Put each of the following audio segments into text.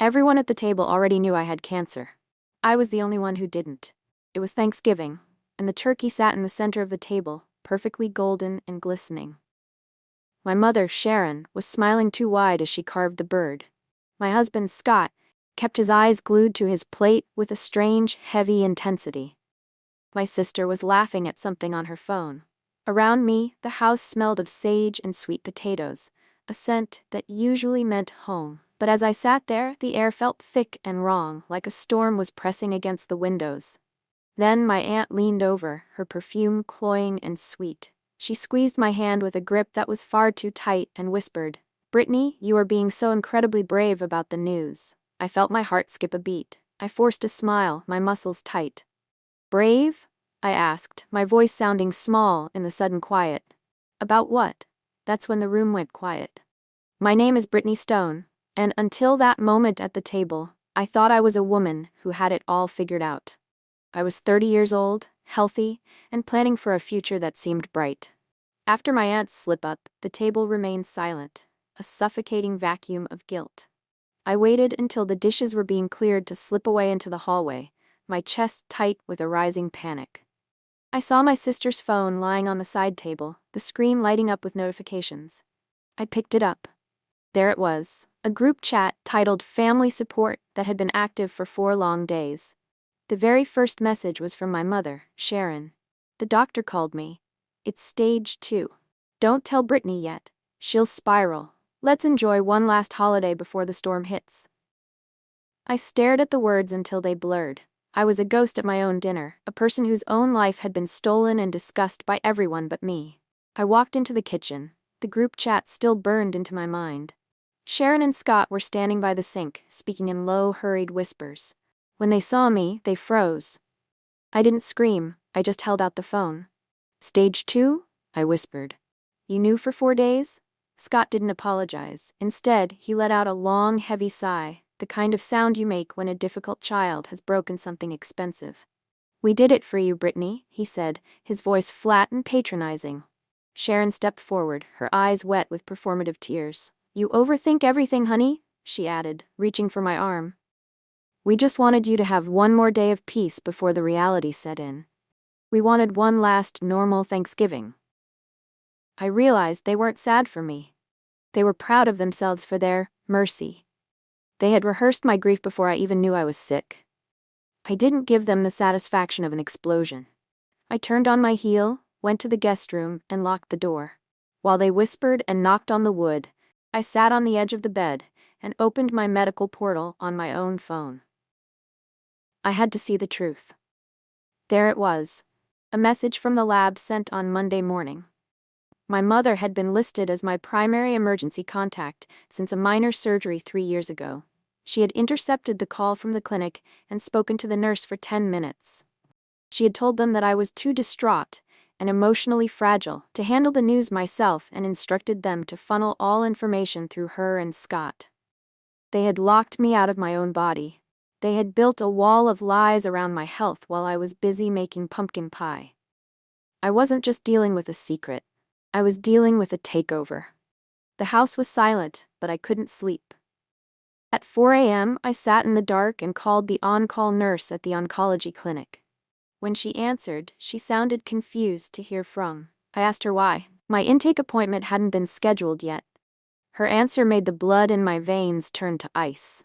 Everyone at the table already knew I had cancer. I was the only one who didn't. It was Thanksgiving, and the turkey sat in the center of the table, perfectly golden and glistening. My mother, Sharon, was smiling too wide as she carved the bird. My husband, Scott, kept his eyes glued to his plate with a strange, heavy intensity. My sister was laughing at something on her phone. Around me, the house smelled of sage and sweet potatoes, a scent that usually meant home. But as I sat there, the air felt thick and wrong, like a storm was pressing against the windows. Then my aunt leaned over, her perfume cloying and sweet. She squeezed my hand with a grip that was far too tight and whispered, "Brittany, you are being so incredibly brave about the news." I felt my heart skip a beat. I forced a smile, my muscles tight. "Brave?" I asked, my voice sounding small in the sudden quiet. "About what?" That's when the room went quiet. "My name is Brittany Stone, and until that moment at the table, I thought I was a woman who had it all figured out. I was 30 years old, healthy, and planning for a future that seemed bright." After my aunt's slip-up, the table remained silent, a suffocating vacuum of guilt. I waited until the dishes were being cleared to slip away into the hallway, my chest tight with a rising panic. I saw my sister's phone lying on the side table, the screen lighting up with notifications. I picked it up. There it was, a group chat titled Family Support that had been active for 4 long days. The very first message was from my mother, Sharon. "The doctor called me. It's stage 2. Don't tell Brittany yet. She'll spiral. Let's enjoy one last holiday before the storm hits." I stared at the words until they blurred. I was a ghost at my own dinner, a person whose own life had been stolen and discussed by everyone but me. I walked into the kitchen. The group chat still burned into my mind. Sharon and Scott were standing by the sink, speaking in low, hurried whispers. When they saw me, they froze. I didn't scream, I just held out the phone. "Stage 2? I whispered. "You knew for 4 days?" Scott didn't apologize. Instead, he let out a long, heavy sigh, the kind of sound you make when a difficult child has broken something expensive. "We did it for you, Brittany," he said, his voice flat and patronizing. Sharon stepped forward, her eyes wet with performative tears. "You overthink everything, honey," she added, reaching for my arm. "We just wanted you to have one more day of peace before the reality set in. We wanted one last normal Thanksgiving." I realized they weren't sad for me. They were proud of themselves for their mercy. They had rehearsed my grief before I even knew I was sick. I didn't give them the satisfaction of an explosion. I turned on my heel, went to the guest room, and locked the door. While they whispered and knocked on the wood, I sat on the edge of the bed and opened my medical portal on my own phone. I had to see the truth. There it was, a message from the lab sent on Monday morning. My mother had been listed as my primary emergency contact since a minor surgery 3 years ago. She had intercepted the call from the clinic and spoken to the nurse for 10 minutes. She had told them that I was too distraught and emotionally fragile to handle the news myself and instructed them to funnel all information through her and Scott. They had locked me out of my own body. They had built a wall of lies around my health while I was busy making pumpkin pie. I wasn't just dealing with a secret. I was dealing with a takeover. The house was silent, but I couldn't sleep. At 4 a.m., I sat in the dark and called the on-call nurse at the oncology clinic. When she answered, she sounded confused to hear from. I asked her why. My intake appointment hadn't been scheduled yet. Her answer made the blood in my veins turn to ice.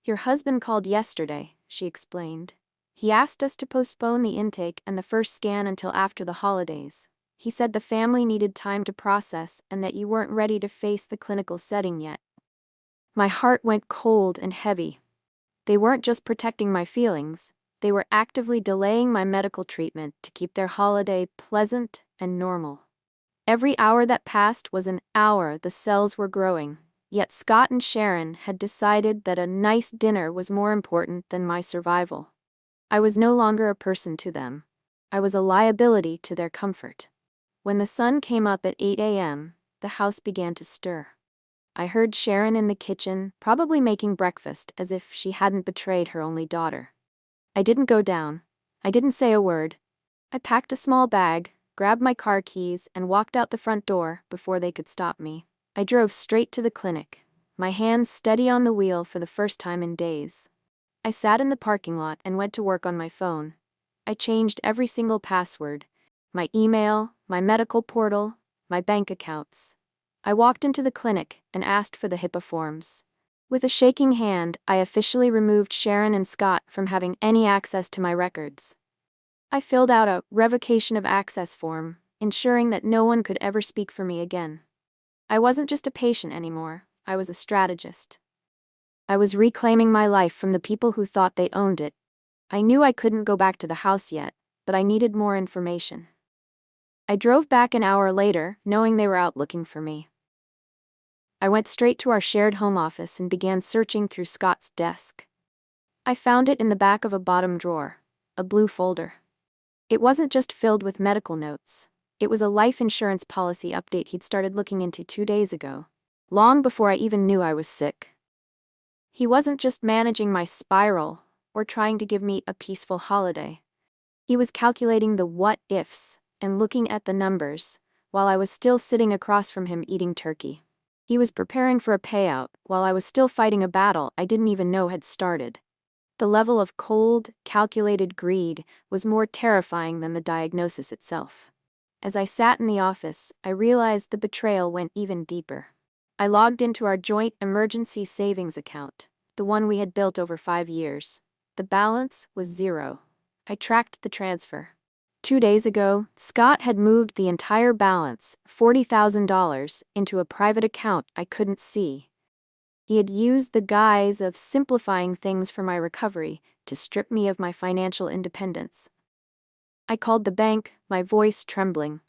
"Your husband called yesterday," she explained. "He asked us to postpone the intake and the first scan until after the holidays. He said the family needed time to process and that you weren't ready to face the clinical setting yet." My heart went cold and heavy. They weren't just protecting my feelings, they were actively delaying my medical treatment to keep their holiday pleasant and normal. Every hour that passed was an hour the cells were growing, yet Scott and Sharon had decided that a nice dinner was more important than my survival. I was no longer a person to them. I was a liability to their comfort. When the sun came up at 8 a.m., the house began to stir. I heard Sharon in the kitchen, probably making breakfast as if she hadn't betrayed her only daughter. I didn't go down. I didn't say a word. I packed a small bag, grabbed my car keys, and walked out the front door before they could stop me. I drove straight to the clinic. my hands steady on the wheel for the first time in days. I sat in the parking lot and went to work on my phone. I changed every single password: my email, my medical portal, my bank accounts. I walked into the clinic and asked for the HIPAA forms. With a shaking hand, I officially removed Sharon and Scott from having any access to my records. I filled out a revocation of access form, ensuring that no one could ever speak for me again. I wasn't just a patient anymore, I was a strategist. I was reclaiming my life from the people who thought they owned it. I knew I couldn't go back to the house yet, but I needed more information. I drove back an hour later, knowing they were out looking for me. I went straight to our shared home office and began searching through Scott's desk. I found it in the back of a bottom drawer, a blue folder. It wasn't just filled with medical notes. It was a life insurance policy update he'd started looking into 2 days ago, long before I even knew I was sick. He wasn't just managing my spiral or trying to give me a peaceful holiday. He was calculating the what-ifs and looking at the numbers while I was still sitting across from him eating turkey. He was preparing for a payout while I was still fighting a battle I didn't even know had started. The level of cold, calculated greed was more terrifying than the diagnosis itself. As I sat in the office, I realized the betrayal went even deeper. I logged into our joint emergency savings account, the one we had built over 5 years. The balance was 0. I tracked the transfer. 2 days ago, Scott had moved the entire balance, $40,000, into a private account I couldn't see. He had used the guise of simplifying things for my recovery to strip me of my financial independence. I called the bank, my voice trembling.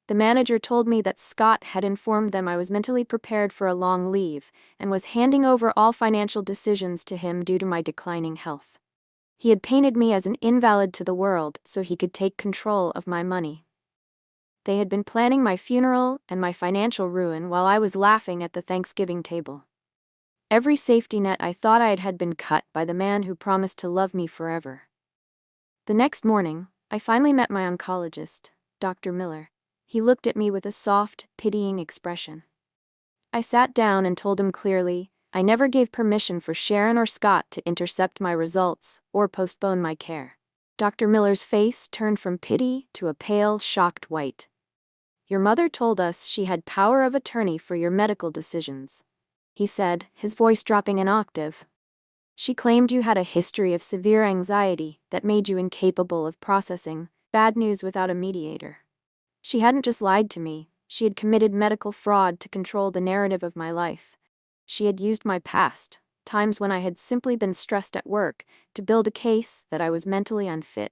The manager told me that Scott had informed them I was mentally prepared for a long leave and was handing over all financial decisions to him due to my declining health. He had painted me as an invalid to the world so he could take control of my money. They had been planning my funeral and my financial ruin while I was laughing at the Thanksgiving table. Every safety net I thought I had been cut by the man who promised to love me forever. The next morning, I finally met my oncologist, Dr. Miller. He looked at me with a soft, pitying expression. I sat down and told him clearly, I never gave permission for Sharon or Scott to intercept my results or postpone my care. Dr. Miller's face turned from pity to a pale, shocked white. Your mother told us she had power of attorney for your medical decisions, he said, his voice dropping an octave. She claimed you had a history of severe anxiety that made you incapable of processing bad news without a mediator. She hadn't just lied to me, she had committed medical fraud to control the narrative of my life. She had used my past, times when I had simply been stressed at work, to build a case that I was mentally unfit.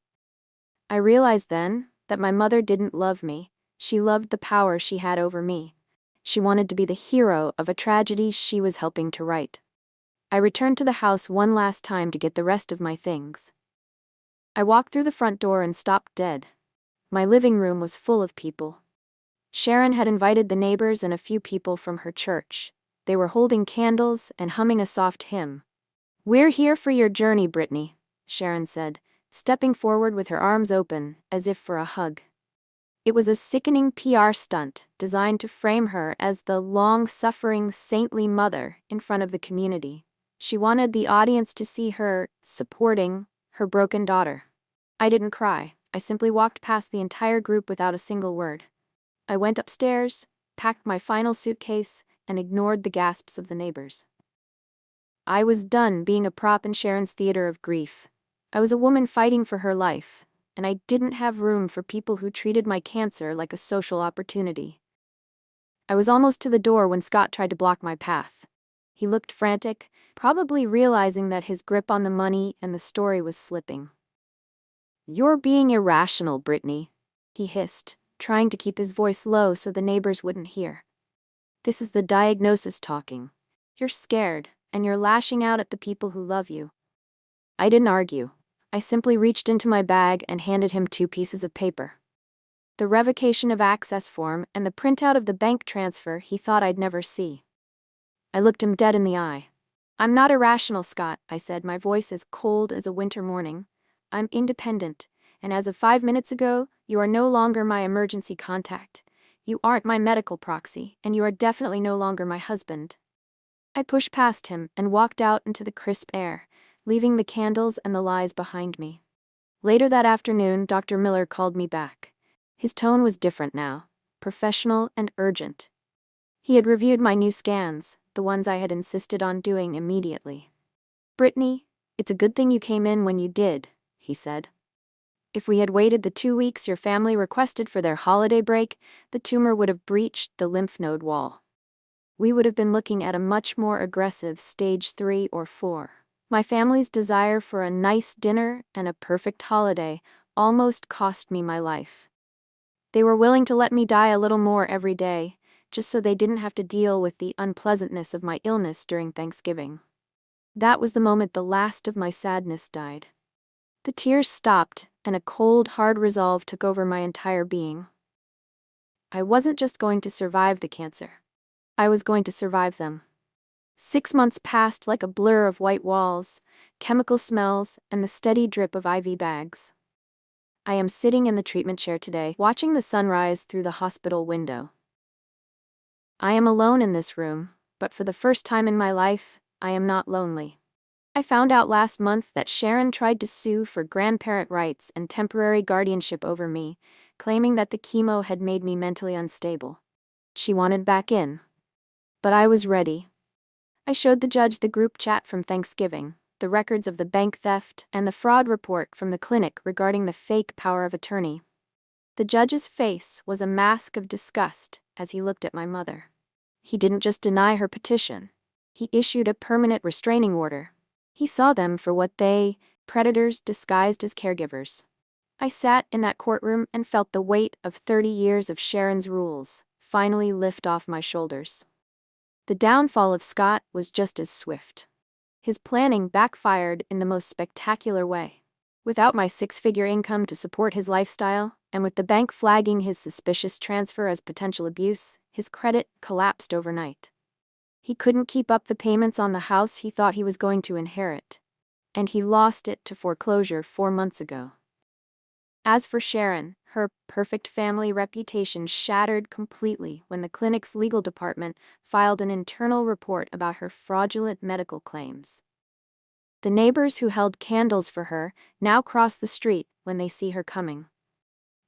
I realized then that my mother didn't love me, she loved the power she had over me. She wanted to be the hero of a tragedy she was helping to write. I returned to the house one last time to get the rest of my things. I walked through the front door and stopped dead. My living room was full of people. Sharon had invited the neighbors and a few people from her church. They were holding candles and humming a soft hymn. We're here for your journey, Brittany, Sharon said, stepping forward with her arms open, as if for a hug. It was a sickening PR stunt designed to frame her as the long-suffering, saintly mother in front of the community. She wanted the audience to see her supporting her broken daughter. I didn't cry. I simply walked past the entire group without a single word. I went upstairs, packed my final suitcase, and ignored the gasps of the neighbors. I was done being a prop in Sharon's theater of grief. I was a woman fighting for her life, and I didn't have room for people who treated my cancer like a social opportunity. I was almost to the door when Scott tried to block my path. He looked frantic, probably realizing that his grip on the money and the story was slipping. You're being irrational, Brittany, he hissed, trying to keep his voice low so the neighbors wouldn't hear. This is the diagnosis talking. You're scared, and you're lashing out at the people who love you. I didn't argue. I simply reached into my bag and handed him 2 pieces of paper. The revocation of access form and the printout of the bank transfer he thought I'd never see. I looked him dead in the eye. I'm not irrational, Scott, I said, my voice as cold as a winter morning. I'm independent, and as of 5 minutes ago, you are no longer my emergency contact. You aren't my medical proxy, and you are definitely no longer my husband. I pushed past him and walked out into the crisp air, leaving the candles and the lies behind me. Later that afternoon, Dr. Miller called me back. His tone was different now, professional and urgent. He had reviewed my new scans, the ones I had insisted on doing immediately. "Brittany, it's a good thing you came in when you did," he said. "If we had waited the 2 weeks your family requested for their holiday break, the tumor would have breached the lymph node wall. We would have been looking at a much more aggressive stage 3 or 4. My family's desire for a nice dinner and a perfect holiday almost cost me my life. They were willing to let me die a little more every day, just so they didn't have to deal with the unpleasantness of my illness during Thanksgiving." That was the moment the last of my sadness died. The tears stopped, and a cold, hard resolve took over my entire being. I wasn't just going to survive the cancer. I was going to survive them. 6 months passed like a blur of white walls, chemical smells, and the steady drip of IV bags. I am sitting in the treatment chair today, watching the sunrise through the hospital window. I am alone in this room, but for the first time in my life, I am not lonely. I found out last month that Sharon tried to sue for grandparent rights and temporary guardianship over me, claiming that the chemo had made me mentally unstable. She wanted back in. But I was ready. I showed the judge the group chat from Thanksgiving, the records of the bank theft, and the fraud report from the clinic regarding the fake power of attorney. The judge's face was a mask of disgust as he looked at my mother. He didn't just deny her petition. He issued a permanent restraining order. He saw them for what they, predators disguised as caregivers. I sat in that courtroom and felt the weight of 30 years of Sharon's rules finally lift off my shoulders. The downfall of Scott was just as swift. His planning backfired in the most spectacular way. Without my 6-figure income to support his lifestyle, and with the bank flagging his suspicious transfer as potential abuse, his credit collapsed overnight. He couldn't keep up the payments on the house he thought he was going to inherit, and he lost it to foreclosure 4 months ago. As for Sharon, her perfect family reputation shattered completely when the clinic's legal department filed an internal report about her fraudulent medical claims. The neighbors who held candles for her now cross the street when they see her coming.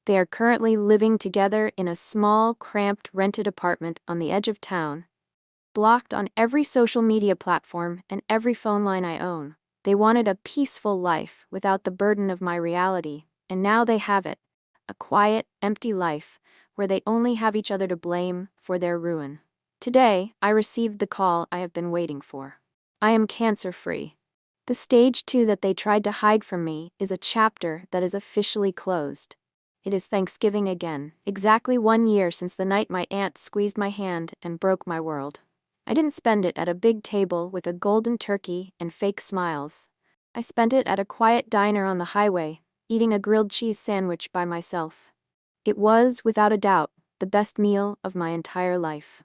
They are currently living together in a small, cramped, rented apartment on the edge of town, blocked on every social media platform and every phone line I own. They wanted a peaceful life without the burden of my reality, and now they have it. A quiet, empty life, where they only have each other to blame for their ruin. Today, I received the call I have been waiting for. I am cancer-free. The stage 2 that they tried to hide from me is a chapter that is officially closed. It is Thanksgiving again, exactly 1 year since the night my aunt squeezed my hand and broke my world. I didn't spend it at a big table with a golden turkey and fake smiles. I spent it at a quiet diner on the highway, eating a grilled cheese sandwich by myself. It was, without a doubt, the best meal of my entire life.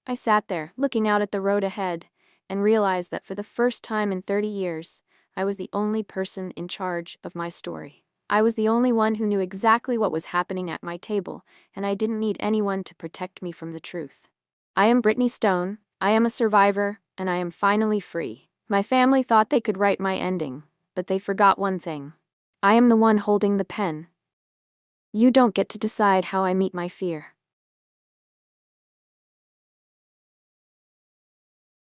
I sat there, looking out at the road ahead, and realized that for the first time in 30 years, I was the only person in charge of my story. I was the only one who knew exactly what was happening at my table, and I didn't need anyone to protect me from the truth. I am Brittany Stone, I am a survivor, and I am finally free. My family thought they could write my ending, but they forgot one thing. I am the one holding the pen. You don't get to decide how I meet my fear.